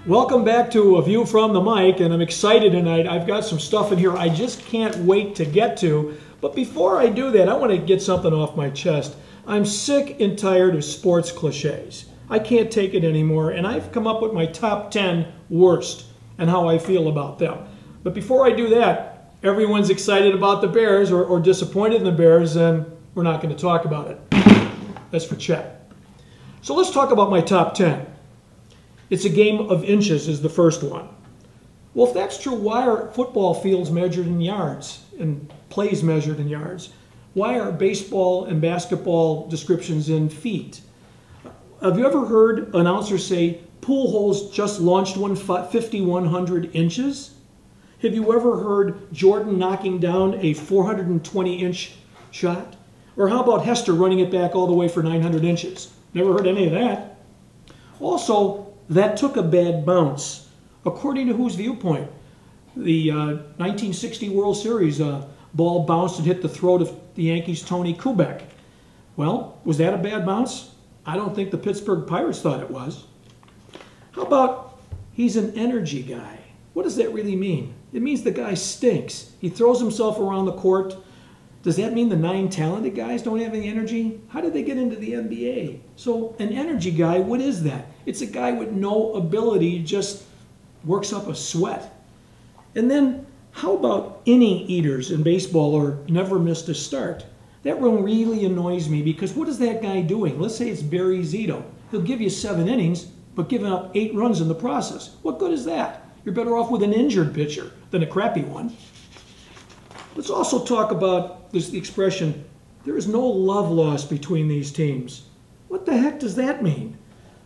Welcome back to A View from the Mic, and I'm excited tonight. I've got some stuff in here I just can't wait to get to. But before I do that, I want to get something off my chest. I'm sick and tired of sports cliches. I can't take it anymore, and I've come up with my top 10 worst and how I feel about them. But before I do that, everyone's excited about the Bears or disappointed in the Bears, and we're not going to talk about it. That's for Chet. So let's talk about my top 10. It's a game of inches is the first one. Well, if that's true, why are football fields measured in yards and plays measured in yards? Why are baseball and basketball descriptions in feet? Have you ever heard announcers say, pool holes just launched one 5,100 inches? Have you ever heard Jordan knocking down a 420-inch shot? Or how about Hester running it back all the way for 900 inches? Never heard any of that. Also, that took a bad bounce. According to whose viewpoint? The 1960 World Series ball bounced and hit the throat of the Yankees' Tony Kubek. Well, was that a bad bounce? I don't think the Pittsburgh Pirates thought it was. How about he's an energy guy? What does that really mean? It means the guy stinks. He throws himself around the court. Does that mean the 9 talented guys don't have any energy? How did they get into the NBA? So an energy guy, what is that? It's a guy with no ability, just works up a sweat. And then how about inning eaters in baseball or never missed a start? That one really annoys me because what is that guy doing? Let's say it's Barry Zito. He'll give you 7 innings, but giving up 8 runs in the process. What good is that? You're better off with an injured pitcher than a crappy one. Let's also talk about the expression, there is no love lost between these teams. What the heck does that mean?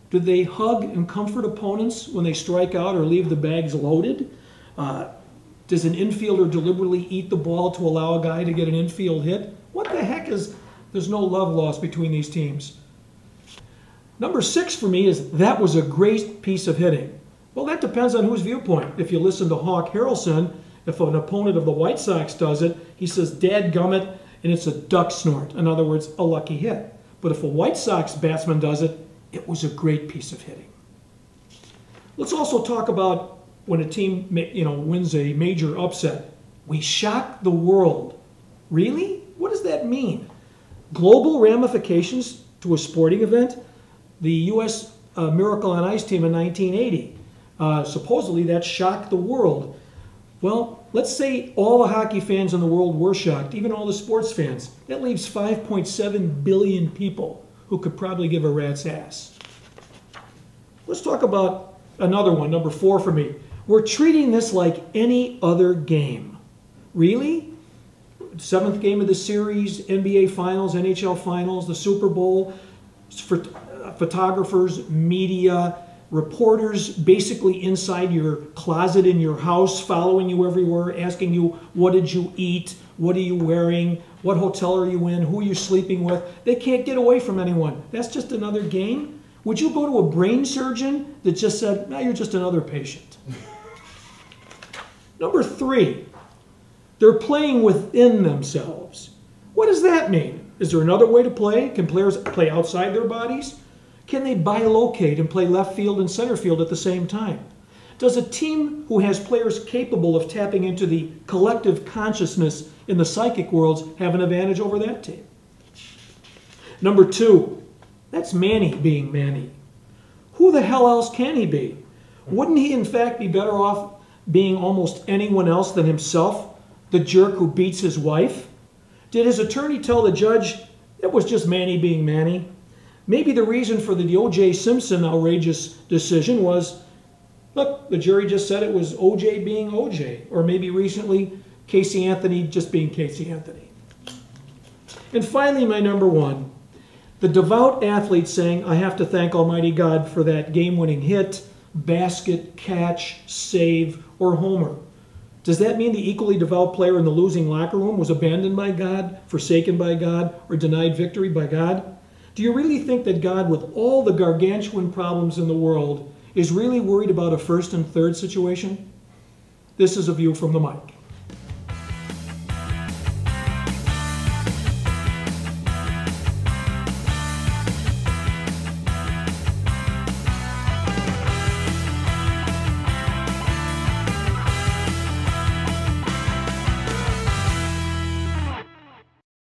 Do they hug and comfort opponents when they strike out or leave the bags loaded? Does an infielder deliberately eat the ball to allow a guy to get an infield hit? What the heck is, there's no love lost between these teams. Number 6 for me is, that was a great piece of hitting. Well, that depends on whose viewpoint. If you listen to Hawk Harrelson, if an opponent of the White Sox does it, he says, dadgummit, and it's a duck snort. In other words, a lucky hit. But if a White Sox batsman does it, it was a great piece of hitting. Let's also talk about when a team wins a major upset. We shock the world. Really? What does that mean? Global ramifications to a sporting event? The U.S. Miracle on Ice team in 1980. Supposedly that shocked the world. Well, let's say all the hockey fans in the world were shocked, even all the sports fans. That leaves 5.7 billion people who could probably give a rat's ass. Let's talk about another one, number 4 for me. We're treating this like any other game. Really? 7th game of the series, NBA Finals, NHL Finals, the Super Bowl, photographers, media, reporters basically inside your closet in your house, following you everywhere, asking you, what did you eat? What are you wearing? What hotel are you in? Who are you sleeping with? They can't get away from anyone. That's just another game? Would you go to a brain surgeon that just said, no, you're just another patient? Number 3, they're playing within themselves. What does that mean? Is there another way to play? Can players play outside their bodies? Can they bilocate and play left field and center field at the same time? Does a team who has players capable of tapping into the collective consciousness in the psychic worlds have an advantage over that team? Number 2, that's Manny being Manny. Who the hell else can he be? Wouldn't he in fact be better off being almost anyone else than himself, the jerk who beats his wife? Did his attorney tell the judge it was just Manny being Manny? Maybe the reason for the O.J. Simpson outrageous decision was, look, the jury just said it was O.J. being O.J. Or maybe recently, Casey Anthony just being Casey Anthony. And finally, my number 1, the devout athlete saying, I have to thank Almighty God for that game-winning hit, basket, catch, save, or homer. Does that mean the equally devout player in the losing locker room was abandoned by God, forsaken by God, or denied victory by God? Do you really think that God, with all the gargantuan problems in the world, is really worried about a first and third situation? This is A View from the Mic.